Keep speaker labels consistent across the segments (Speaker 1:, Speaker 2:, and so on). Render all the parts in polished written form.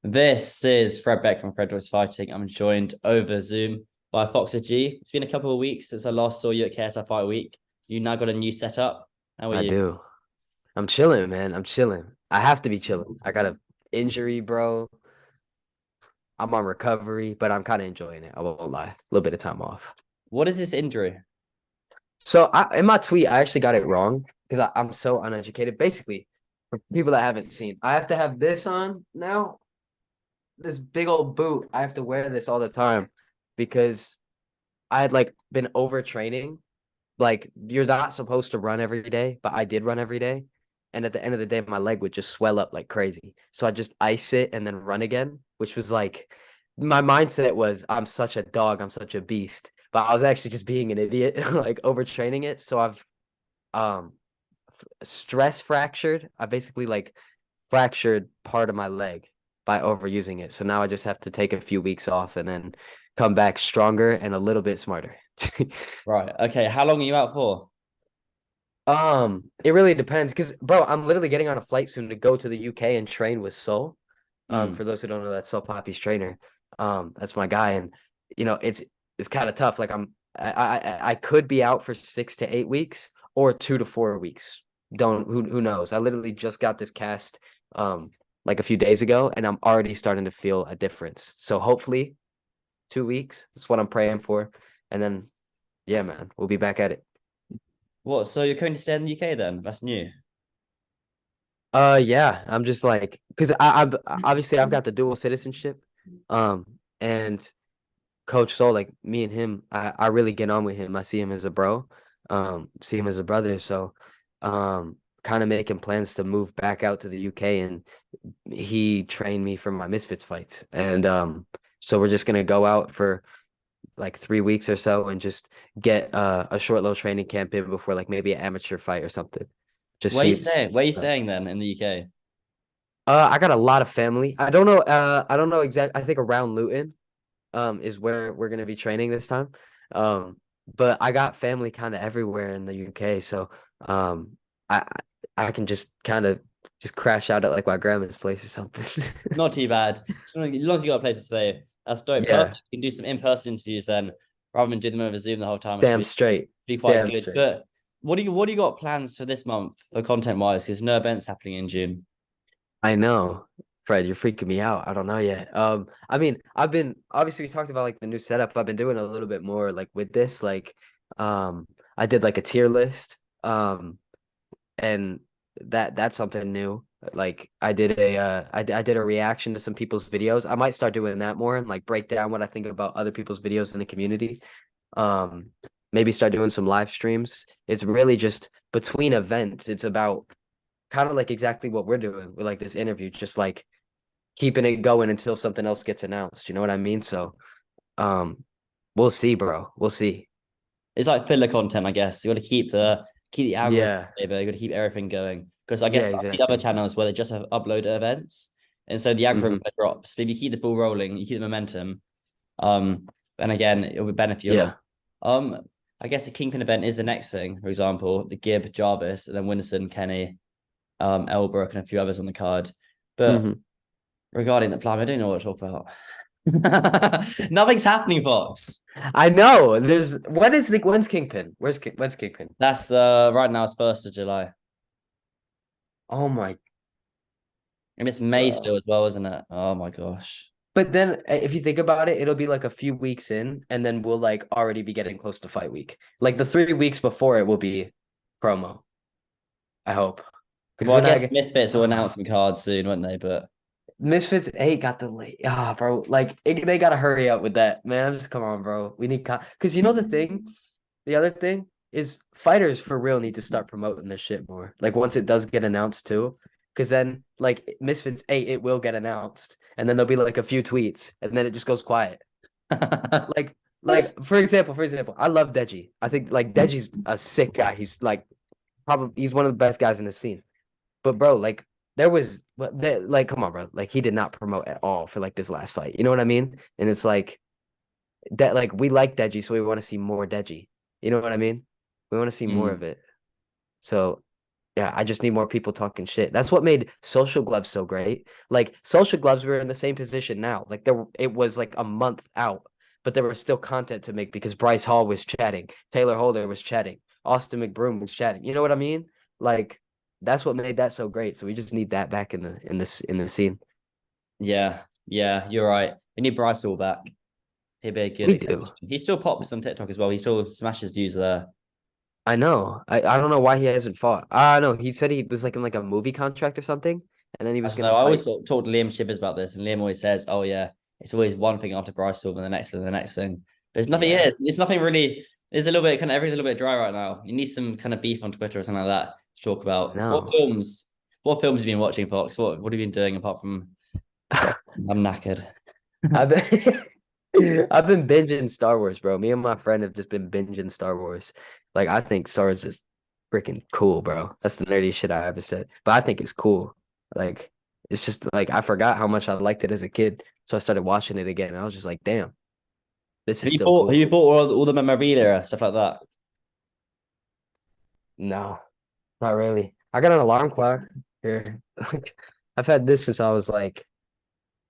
Speaker 1: This is Fred Beck from Fred Beck's Fighting. I'm joined over Zoom by Foxer G. It's been a couple of weeks since I last saw you at KSI Fight Week. You now got a new setup. How are
Speaker 2: I
Speaker 1: you?
Speaker 2: do. I'm chilling, man. I'm chilling. I have to be chilling. I got a injury, bro. I'm on recovery, but I'm kind of enjoying it. I won't lie. A little bit of time off.
Speaker 1: What is this injury?
Speaker 2: In my tweet, I actually got it wrong because I'm so uneducated. Basically, for people that haven't seen, I have to have this on now. This big old boot. I have to wear this all the time because I had like been overtraining. Like you're not supposed to run every day, but I did run every day. And at the end of the day, my leg would just swell up like crazy. So I just ice it and then run again, which was like my mindset was I'm such a dog, I'm such a beast. But I was actually just being an idiot, like overtraining it. So I've um stress fractured. I basically like fractured part of my leg by overusing it. So now I just have to take a few weeks off and then come back stronger and a little bit smarter.
Speaker 1: Right. Okay. How long are you out for?
Speaker 2: It really depends because, bro, I'm literally getting on a flight soon to go to the UK and train with Sol.
Speaker 1: Mm.
Speaker 2: For those who don't know, that's Sol Poppy's trainer. That's my guy, and it's kind of tough. Like I could be out for 6 to 8 weeks or 2 to 4 weeks. Don't who knows? I literally just got this cast like a few days ago, and I'm already starting to feel a difference. So hopefully 2 weeks. That's what I'm praying for, and then yeah, man, we'll be back at it.
Speaker 1: What? So you're going to stay in the UK then? That's new.
Speaker 2: Yeah, I'm just like, because I've obviously I've got the dual citizenship, um, and Coach Soul, like me and him, I really get on with him. I see him as a bro, see him as a brother. So, kind of making plans to move back out to the UK, and he trained me for my Misfits fights, and so we're just gonna go out for like 3 weeks or so and just get a short little training camp in before like maybe an amateur fight or something. Just
Speaker 1: Where are you
Speaker 2: see.
Speaker 1: staying? Where are you staying then in the UK?
Speaker 2: I got a lot of family. I don't know exact. I think around Luton, is where we're gonna be training this time. Um, but I got family kind of everywhere in the UK, so um, I I can just kind of just crash out at like my grandma's place or something.
Speaker 1: Not too bad. As long as you got a place to stay, that's dope. Perfect.
Speaker 2: Yeah,
Speaker 1: You can do some in-person interviews then, rather than do them over Zoom the whole time, which would
Speaker 2: damn straight,
Speaker 1: be quite
Speaker 2: damn
Speaker 1: good.
Speaker 2: straight.
Speaker 1: But what do you got plans for this month for content wise? Because no events happening in June.
Speaker 2: I know, Fred, you're freaking me out. I don't know yet. I mean, I've been obviously we talked about like the new setup. I've been doing a little bit more like with this, like, I did like a tier list, and that's something new. Like I did a reaction to some people's videos. I might start doing that more and like break down what I think about other people's videos in the community. Um, Maybe start doing some live streams. It's really just between events. It's about kind of like exactly what we're doing with like this interview, just like keeping it going until something else gets announced. You know what I mean? So, um, we'll see, bro. We'll see.
Speaker 1: It's like filler content, I guess. You got to keep the algorithm
Speaker 2: Yeah.
Speaker 1: stable. You got to keep everything going. Because I
Speaker 2: Yeah,
Speaker 1: guess I see other
Speaker 2: exactly.
Speaker 1: channels where they just have uploaded events, and so the
Speaker 2: Hmm.
Speaker 1: algorithm drops. But if you keep the ball rolling, you keep the momentum. Um, and again, it will benefit you a lot.
Speaker 2: Yeah.
Speaker 1: Um, I guess the Kingpin event is the next thing. For example, the Gibb, Jarvis, and then Winterson, Kenny, Elbrook, and a few others on the card. But
Speaker 2: Hmm.
Speaker 1: regarding the plan, I don't know what to talk about. Nothing's happening, Fox.
Speaker 2: I know. When's Kingpin? When's Kingpin?
Speaker 1: That's right now. It's 1st of July,
Speaker 2: Oh my,
Speaker 1: and it's May still
Speaker 2: bro.
Speaker 1: as well, isn't it? Oh my gosh.
Speaker 2: But then if you think about it, it'll be like a few weeks in, and then we'll like already be getting close to fight week. Like the 3 weeks before it will be promo, I hope. Because
Speaker 1: Well, I
Speaker 2: we're not
Speaker 1: guess Misfits will announce some cards soon, won't they? But
Speaker 2: Misfits 8 got delayed. Ah, bro. They gotta hurry up with that, man. Just come on, bro. We need because you know the other thing is fighters for real need to start promoting this shit more. Like once it does get announced too. Because then like Misfits 8, it will get announced. And then there'll be like a few tweets and then it just goes quiet. Like for example, I love Deji. I think like Deji's a sick guy. He's like probably he's one of the best guys in the scene. But bro, like like come on, bro. Like he did not promote at all for like this last fight. You know what I mean? And it's like that like we like Deji, so we want to see more Deji. You know what I mean? We want to see more of
Speaker 1: Hmm.
Speaker 2: it. So Yeah, I just need more people talking shit. That's what made Social Gloves so great. Like Social Gloves were in the same position now. Like it was like a month out, but there was still content to make because Bryce Hall was chatting, Taylor Holder was chatting, Austin McBroom was chatting. You know what I mean? Like that's what made that so great. So we just need that back in the scene.
Speaker 1: Yeah, yeah, you're right. We need Bryce all back. He'd be a good
Speaker 2: We
Speaker 1: exception.
Speaker 2: do.
Speaker 1: He still pops on TikTok as well. He still smashes views there.
Speaker 2: I know. I don't know why he hasn't fought. I know. He said he was like in like a movie contract or something, and then he
Speaker 1: I
Speaker 2: was
Speaker 1: don't know.
Speaker 2: gonna
Speaker 1: I always
Speaker 2: fight.
Speaker 1: talk to Liam Shivers about this, and Liam always says, "Oh yeah, it's always one thing after Bryce Hall, and the next thing, the next thing." There's nothing.
Speaker 2: Yeah.
Speaker 1: It's nothing really. There's a little bit kind of everything's a little bit dry right now. You need some kind of beef on Twitter or something like that to talk
Speaker 2: I
Speaker 1: about. What
Speaker 2: know.
Speaker 1: films? What films have you been watching, Fox? What have you been doing apart from? I'm knackered.
Speaker 2: I've been I've been binging Star Wars, bro. Me and my friend have just been binging Star Wars. Like I think Star Wars is freaking cool, bro. That's the nerdiest shit I ever said. But I think it's cool. Like it's just like I forgot how much I liked it as a kid. So I started watching it again. And I was just like, damn, this is still
Speaker 1: Have
Speaker 2: cool.
Speaker 1: you bought all the memorabilia stuff like that?
Speaker 2: No, not really. I got an alarm clock here. Like I've had this since I was like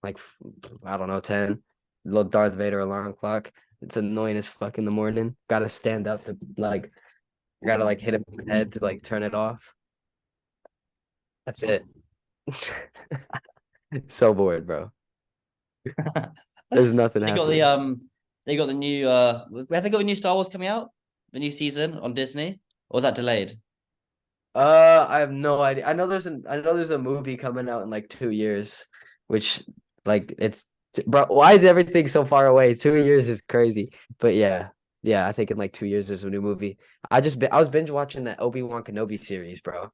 Speaker 2: I don't know, 10. Little Darth Vader alarm clock. It's annoying as fuck in the morning. Gotta stand up to like gotta like hit it with my head to like turn it off. That's it. So bored, bro. There's nothing
Speaker 1: They got the
Speaker 2: happening.
Speaker 1: they got the new have they got the new Star Wars coming out? The new season on Disney? Or was that delayed?
Speaker 2: I have no idea. I know there's a movie coming out in like 2 years, which like it's bro, why is everything so far away? 2 years is crazy. But yeah. Yeah, I think in like 2 years there's a new movie. I was binge watching that Obi-Wan Kenobi series, bro.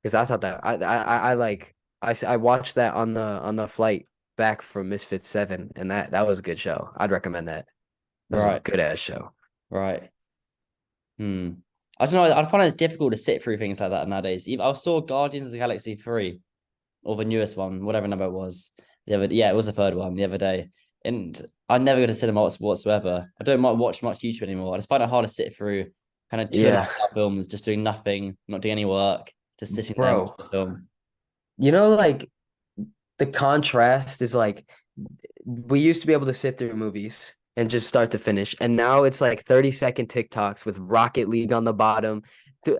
Speaker 2: Because I thought that I like I watched that on the flight back from Misfits 7, and that was a good show. I'd recommend that. That was a
Speaker 1: Right,
Speaker 2: good ass show.
Speaker 1: right. Hmm. I don't know. I find it difficult to sit through things like that nowadays. I saw Guardians of the Galaxy 3, or the newest one, whatever number it was. Yeah, it was the third one the other day. And I never go to cinema whatsoever. I don't watch much YouTube anymore. I just find it hard to sit through kind of two and a
Speaker 2: Yeah,
Speaker 1: half hour films, just doing nothing, not doing any work, just sitting there and
Speaker 2: bro.
Speaker 1: watching the film.
Speaker 2: You know, like the contrast is like we used to be able to sit through movies and just start to finish, and now it's like 30-second TikToks with Rocket League on the bottom,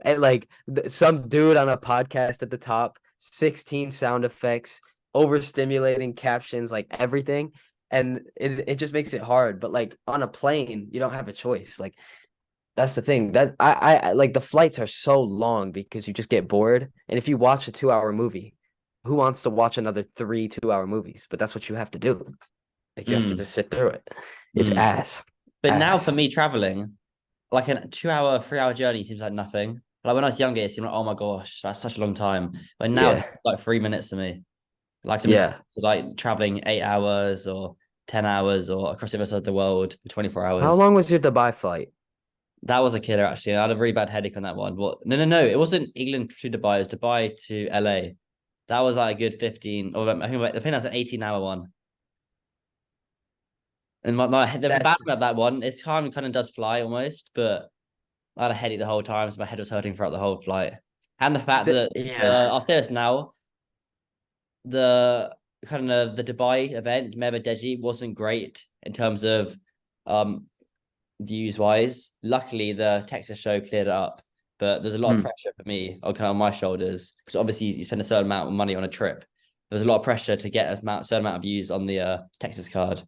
Speaker 2: and like some dude on a podcast at the top, 16 sound effects, overstimulating captions, like everything. And it just makes it hard. But like on a plane, you don't have a choice. Like that's the thing. That I like the flights are so long because you just get bored. And if you watch a 2 hour movie, who wants to watch another 3 2 hour movies? But that's what you have to do. Like you have to
Speaker 1: Mm,
Speaker 2: just sit through it. It's
Speaker 1: mm.
Speaker 2: ass.
Speaker 1: But now for
Speaker 2: Ass.
Speaker 1: me traveling, like a 2 hour, 3 hour journey seems like nothing. Like when I was younger, it seemed like, oh my gosh, that's such a long time. But now it's
Speaker 2: Yeah.
Speaker 1: like 3 minutes to me. Like I'm
Speaker 2: Yeah.
Speaker 1: like traveling 8 hours or 10 hours or across the other side of the world for 24
Speaker 2: How
Speaker 1: hours.
Speaker 2: long was your Dubai flight?
Speaker 1: That was a killer, actually. I had a really bad headache on that one. What? No, no, no. It wasn't England to Dubai. It was Dubai to LA. That was like a good 15, or I think that's an 18-hour one. And the bad
Speaker 2: That's
Speaker 1: thing about that one is time kind of does fly almost, but I had a headache the whole time, so my head was hurting throughout the whole flight. And the fact that
Speaker 2: yeah.
Speaker 1: I'll say this now, the kind of the Dubai event, Meva Deji, wasn't great in terms of um views wise. Luckily, the Texas show cleared it up, but there's a lot of
Speaker 2: Hmm.
Speaker 1: pressure for me on kind of on my shoulders because obviously you spend a certain amount of money on a trip. There's a lot of pressure to get a certain amount of views on the Texas card.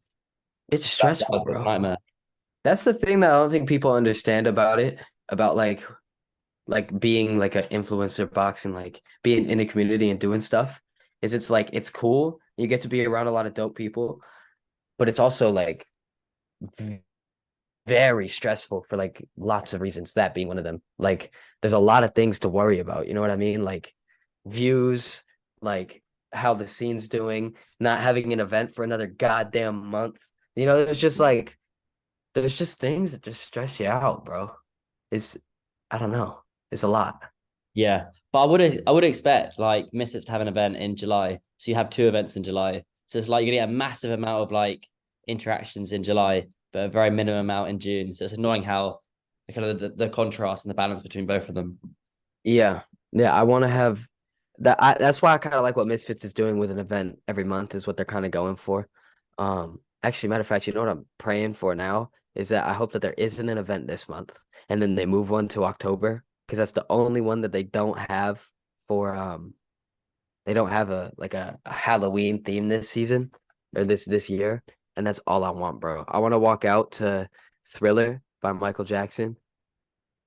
Speaker 2: It's
Speaker 1: That
Speaker 2: stressful,
Speaker 1: was a
Speaker 2: bro.
Speaker 1: nightmare.
Speaker 2: That's the thing that I don't think people understand about it, about like being like an influencer boxing, like being in a community and doing stuff, is it's like it's cool. You get to be around a lot of dope people, but it's also like very stressful for like lots of reasons, that being one of them. Like there's a lot of things to worry about, you know what I mean? Like views, like how the scene's doing, not having an event for another goddamn month. You know, there's just things that just stress you out, bro. It's I don't know. It's a lot.
Speaker 1: Yeah, but I would expect like Misfits to have an event in July, so you have two events in July. So it's like you're gonna get a massive amount of like interactions in July, but a very minimum amount in June. So it's annoying how the kind of the contrast and the balance between both of them.
Speaker 2: Yeah. Yeah, I want to have that. That's why I kind of like what Misfits is doing with an event every month is what they're kind of going for. Actually, matter of fact, you know what I'm praying for now is that I hope that there isn't an event this month, and then they move one to October because that's the only one that they don't have for they don't have a Halloween theme this season or this year, and that's all I want, bro. I want to walk out to Thriller by Michael Jackson,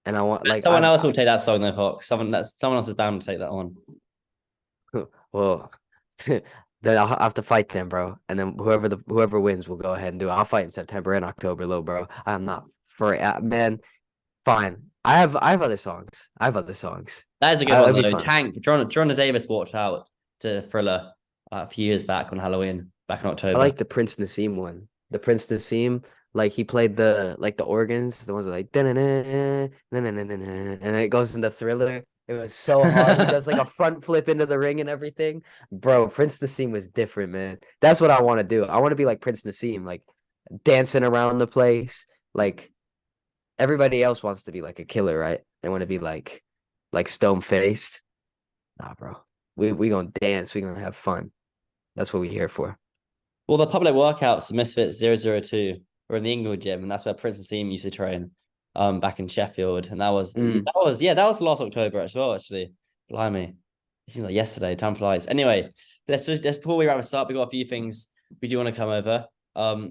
Speaker 2: and I want like
Speaker 1: Someone else will take that song though, Fox. Someone else is bound to take that one.
Speaker 2: well, then I'll have to fight them, bro. And then whoever wins will go ahead and do it. I'll fight in September and October, little bro. I'm not for man. Fine. I have other songs. I have other songs.
Speaker 1: That is a good one
Speaker 2: It'll be
Speaker 1: though.
Speaker 2: fun.
Speaker 1: Tank, John Davis walked out to Thriller a few years back on Halloween, back in
Speaker 2: I
Speaker 1: October.
Speaker 2: like the Prince Nassim one. The Prince Nassim, like he played the organs, the ones that like and then it goes into Thriller. It was so hard. He does like a front flip into the ring and everything. Bro, Prince Nassim was different, man. That's what I want to do. I want to be like Prince Nassim, like dancing around the place. Like everybody else wants to be like a killer, right? They want to be like stone faced. Nah, bro. We gonna dance. We gonna have fun. That's what we here for.
Speaker 1: Well, the public workouts, Misfits 002, were in the Inglewood gym, and that's where Prince and Seam used to train, back in Sheffield. And
Speaker 2: Mm.
Speaker 1: that was last October as well, actually. Blimey. It seems like yesterday, time flies. Anyway, let's before we wrap this up, we got a few things we do want to come over.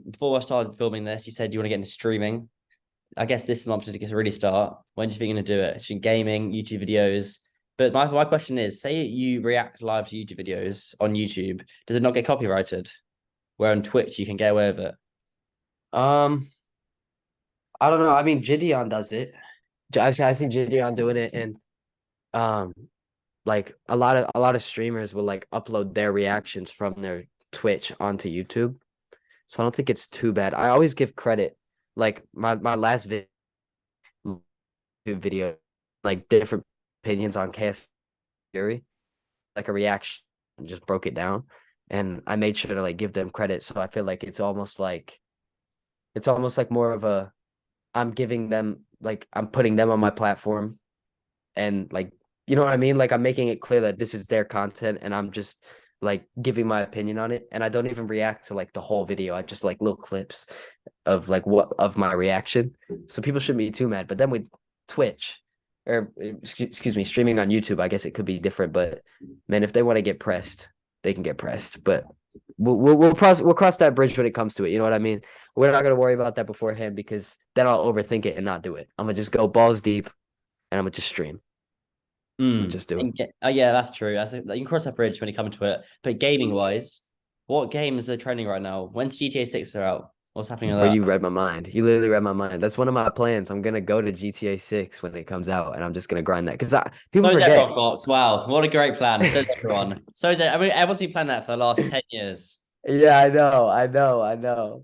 Speaker 1: Before I started filming this, you said you want to get into streaming. I guess this month to really start. When do you think you're gonna do it? Should gaming, YouTube videos. But my question is, say you react live to YouTube videos on YouTube, does it not get copyrighted? Where on Twitch you can get away with it.
Speaker 2: Um, I don't know. I mean, Gideon does it. I see Gideon doing it, and um, like a lot of streamers will like upload their reactions from their Twitch onto YouTube. So I don't think it's too bad. I always give credit. Like my last video, like different opinions on KS Fury, like a reaction, and just broke it down, and I made sure to like give them credit. So I feel like it's almost like more of a I'm giving them like I'm putting them on my platform and like you know what I mean? Like I'm making it clear that this is their content and I'm just like giving my opinion on it. And I don't even react to like the whole video. I just like little clips of like what of my reaction. So people shouldn't be too mad. But then with Twitch or excuse me, streaming on YouTube, I guess it could be different. But man, if they want to get pressed, they can get pressed. But we'll cross that bridge when it comes to it. You know what I mean? We're not gonna worry about that beforehand because then I'll overthink it and not do it. I'm gonna just go balls deep and I'm gonna just stream.
Speaker 1: Mm.
Speaker 2: Just do it.
Speaker 1: Oh yeah, that's true. You can cross that bridge when you come to it. But gaming wise, what games are trending right now? When's GTA 6 are out? What's happening with
Speaker 2: Or
Speaker 1: that?
Speaker 2: you read my mind. You literally read my mind. That's one of my plans. I'm gonna go to GTA 6 when it comes out, and I'm just gonna grind that because people
Speaker 1: So's everyone,
Speaker 2: forget.
Speaker 1: Fox. Wow, what a great plan. So's everyone. I mean, everyone's been planning that for the last 10 years.
Speaker 2: Yeah, I know.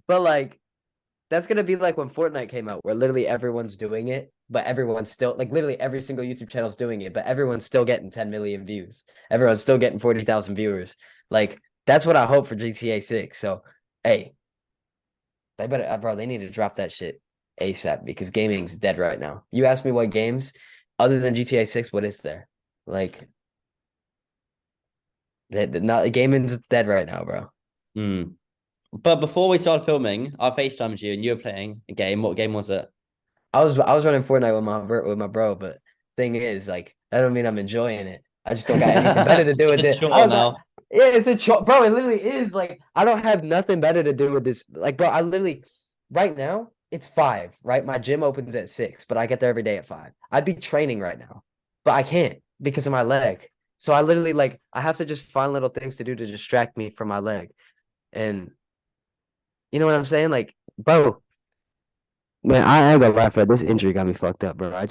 Speaker 2: But like, that's gonna be like when Fortnite came out, where literally everyone's doing it, but everyone's still like literally every single YouTube channel's doing it, but everyone's still getting 10 million views. Everyone's still getting 40,000 viewers. Like that's what I hope for GTA 6. So, hey, they better, bro. They need to drop that shit ASAP because gaming's dead right now. You ask me what games other than GTA 6, what is there? Like, not gaming's dead right now, bro.
Speaker 1: Mm. But before we started filming, I FaceTimed you and you were playing a game. What game was it?
Speaker 2: I was running Fortnite with my bro, but thing is, like, that don't mean I'm enjoying it. I just don't got anything better to do
Speaker 1: It's
Speaker 2: with
Speaker 1: a
Speaker 2: it. I
Speaker 1: chore
Speaker 2: don't got.
Speaker 1: now.
Speaker 2: Yeah, it's a chore, bro. It literally is like I don't have nothing better to do with this. Like, bro, I literally right now it's 5, right? My gym opens at 6, but I get there every day at 5. I'd be training right now, but I can't because of my leg. So I literally like I have to just find little things to do to distract me from my leg. And you know what I'm saying? Like, bro, man, I ain't gonna lie, Fred. This injury got me fucked up, bro. I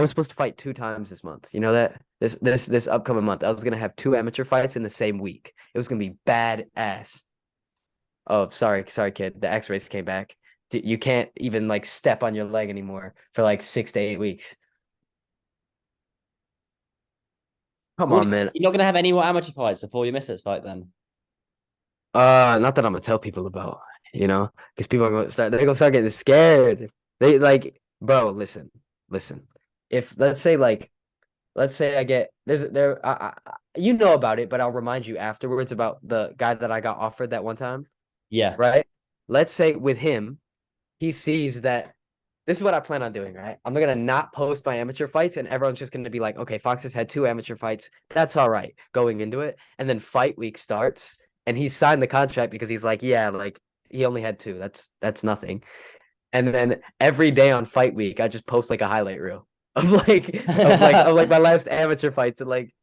Speaker 2: was supposed to fight 2 times this month. You know that this upcoming month, I was gonna have 2 amateur fights in the same week. It was gonna be badass. Oh, sorry, kid. The X-rays came back. You can't even like step on your leg anymore for like 6 to 8 weeks. Come
Speaker 1: Well,
Speaker 2: on, man.
Speaker 1: you're not gonna have any more amateur fights before you miss this fight then.
Speaker 2: Not that I'm gonna tell people about, because people are they're gonna start getting scared. They like, bro, listen. If let's say let's say I get you know about it, but I'll remind you afterwards about the guy that I got offered that one time,
Speaker 1: Yeah.
Speaker 2: right? Let's say with him, he sees that this is what I plan on doing, right? I'm gonna not post my amateur fights, and everyone's just gonna be like, okay, Fox has had 2 amateur fights. That's all right going into it. And then fight week starts, and he signed the contract because he's like, yeah, like he only had two. That's nothing. And then every day on fight week, I just post like a highlight reel of like my last amateur fights and like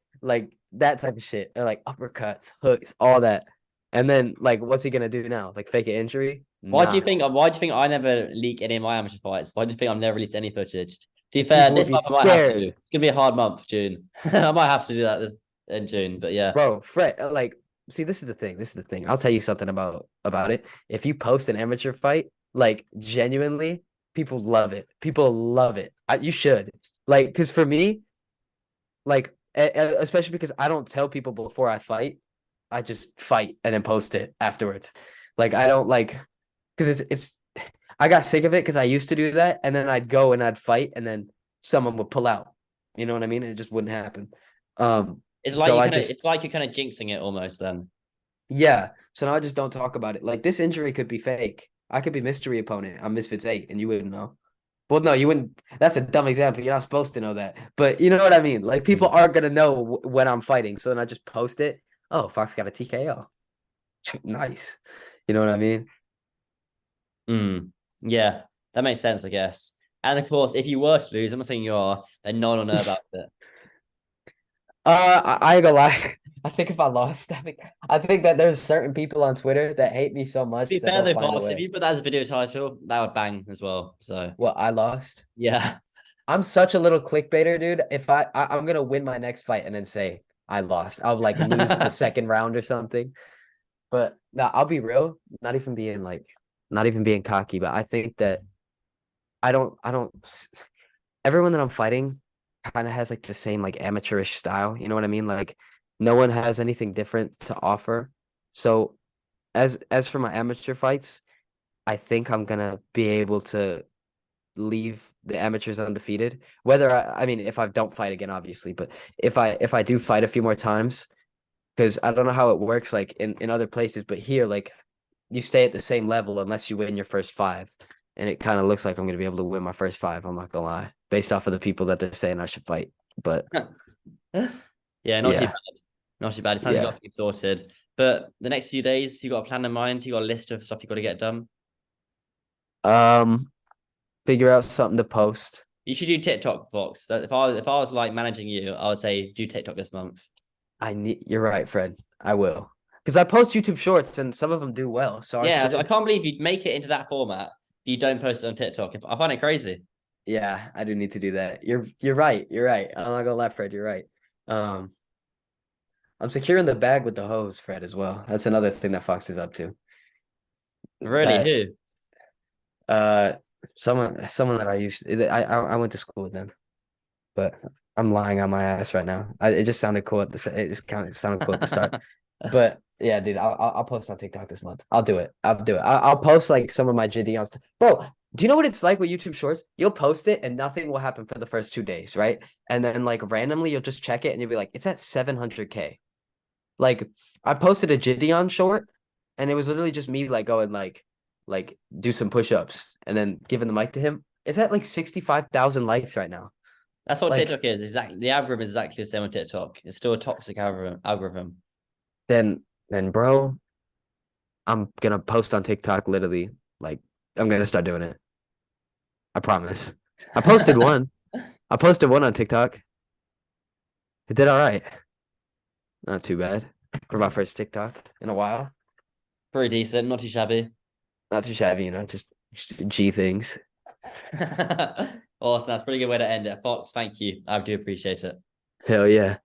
Speaker 2: that type of shit. Or like uppercuts, hooks, all that. And then like what's he gonna do now? Like fake an injury? Nah.
Speaker 1: Why do you think I never leak any of my amateur fights? Why do you think I've never released any footage? To be
Speaker 2: Because
Speaker 1: fair,
Speaker 2: people would
Speaker 1: this
Speaker 2: be
Speaker 1: month I might have to.
Speaker 2: scared.
Speaker 1: It's gonna be a hard month, June. I might have to do that in June, but yeah.
Speaker 2: Bro, Fred, like, see, this is the thing. This is the thing. I'll tell you something about it. If you post an amateur fight, like genuinely, people love it. People love it. You should. Like, because for me, like, especially because I don't tell people before I fight. I just fight and then post it afterwards. Like, I don't like because it's I got sick of it because I used to do that, and then I'd go and I'd fight, and then someone would pull out. You know what I mean? And it just wouldn't happen.
Speaker 1: It's like
Speaker 2: So
Speaker 1: you
Speaker 2: I
Speaker 1: kind of
Speaker 2: just
Speaker 1: it's like you're kind of jinxing it almost then.
Speaker 2: Yeah. So now I just don't talk about it. Like this injury could be fake. I could be mystery opponent. I'm Misfits 8 and you wouldn't know. Well, no, you wouldn't. That's a dumb example. You're not supposed to know that. But you know what I mean? Like people
Speaker 1: Mm.
Speaker 2: aren't gonna know when I'm fighting. So then I just post it. Oh, Fox got a TKO. Nice. You know what I mean?
Speaker 1: Mm. Yeah, that makes sense, I guess. And of course, if you were to lose, I'm not saying you are, then no one will know about it.
Speaker 2: I ain't gonna lie. I think if I lost, I think that there's certain people on Twitter that hate me so
Speaker 1: To be
Speaker 2: much that
Speaker 1: fair
Speaker 2: they'll
Speaker 1: though,
Speaker 2: find a
Speaker 1: Fox, if
Speaker 2: way.
Speaker 1: you put that as a video title, that would bang as well. So
Speaker 2: Well, I lost.
Speaker 1: yeah.
Speaker 2: I'm such a little clickbaiter, dude. If I'm gonna win my next fight and then say I lost, I'll like lose the second round or something. But no, I'll be real. Not even being cocky, but I think that I don't. Everyone that I'm fighting kind of has like the same like amateurish style. You know what I mean? Like no one has anything different to offer. So as for my amateur fights, I think I'm gonna be able to leave the amateurs undefeated. Whether I mean, if I don't fight again, obviously, but if I do fight a few more times, because I don't know how it works like in other places, but here like you stay at the same level unless you win your first five, and it kind of looks like I'm gonna be able to win my first five. I'm not gonna lie, based off of the people that they're saying I should fight. But
Speaker 1: Yeah, not too
Speaker 2: yeah,
Speaker 1: bad. Not too bad. It sounds like you
Speaker 2: yeah.
Speaker 1: got things sorted. But the next few days, you got a plan in mind, you got a list of stuff you got to get done.
Speaker 2: Um, Figure out something to post.
Speaker 1: You should do TikTok, Fox. If I was like managing you, I would say do TikTok this month.
Speaker 2: You're right, Fred. I will. Because I post YouTube shorts and some of them do well. So I
Speaker 1: Yeah, I
Speaker 2: should.
Speaker 1: can't believe you'd make it into that format. If you don't post it on TikTok. I find it crazy.
Speaker 2: Yeah, I do need to do that. You're right. You're right. I'm not gonna lie, Fred. You're right. Um, I'm securing the bag with the hose, Fred, as well. That's another thing that Fox is up to.
Speaker 1: Really,
Speaker 2: That
Speaker 1: who?
Speaker 2: uh someone that I went to school with them, but I'm lying on my ass right now. It just sounded cool at the it just kind of sounded cool at the start. But yeah, dude, I'll post on TikTok this month. I'll do it. I'll do it. I'll post like some of my GD stuff. Bro, do you know what it's like with YouTube Shorts? You'll post it and nothing will happen for the first 2 days, right? And then like randomly you'll just check it and you'll be like, it's at 700K. Like I posted a Gideon short and it was literally just me like going like do some push-ups and then giving the mic to him. It's at like 65,000 likes right now.
Speaker 1: That's what
Speaker 2: Like
Speaker 1: TikTok is. Exactly. The algorithm is exactly the same on TikTok. It's still a toxic algorithm.
Speaker 2: then bro, I'm gonna post on TikTok literally. Like I'm gonna start doing it. I promise. I posted one. I posted one on TikTok. It did all right. Not too bad for my first TikTok in a while.
Speaker 1: Pretty decent, not too shabby.
Speaker 2: Not too shabby, just G things.
Speaker 1: Awesome. That's a pretty good way to end it. Fox, thank you. I do appreciate it.
Speaker 2: Hell yeah.